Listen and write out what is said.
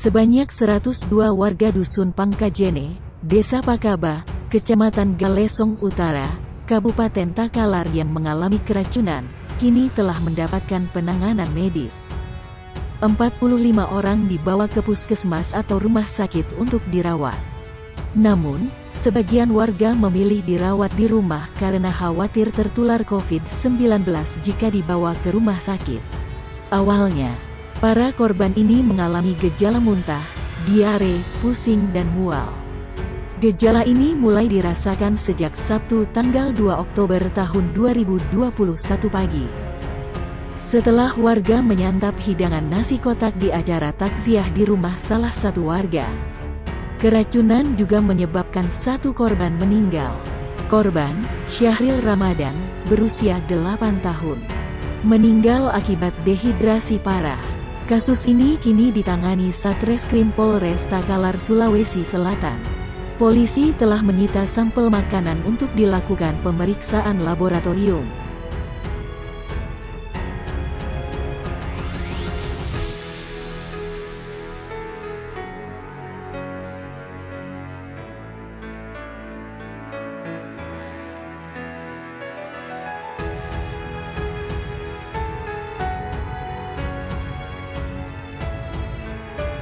Sebanyak 102 warga Dusun Pangkajene, Desa Pakaba, Kecamatan Galesong Utara, Kabupaten Takalar yang mengalami keracunan, kini telah mendapatkan penanganan medis. 45 orang dibawa ke puskesmas atau rumah sakit untuk dirawat. Namun, sebagian warga memilih dirawat di rumah karena khawatir tertular COVID-19 jika dibawa ke rumah sakit. Awalnya, para korban ini mengalami gejala muntah, diare, pusing dan mual. Gejala ini mulai dirasakan sejak Sabtu tanggal 2 Oktober tahun 2021 pagi. Setelah warga menyantap hidangan nasi kotak di acara takziah di rumah salah satu warga, keracunan juga menyebabkan satu korban meninggal. Korban, Syahril Ramadan, berusia 8 tahun, meninggal akibat dehidrasi parah. Kasus ini kini ditangani Satreskrim Polres Takalar, Sulawesi Selatan. Polisi telah menyita sampel makanan untuk dilakukan pemeriksaan laboratorium.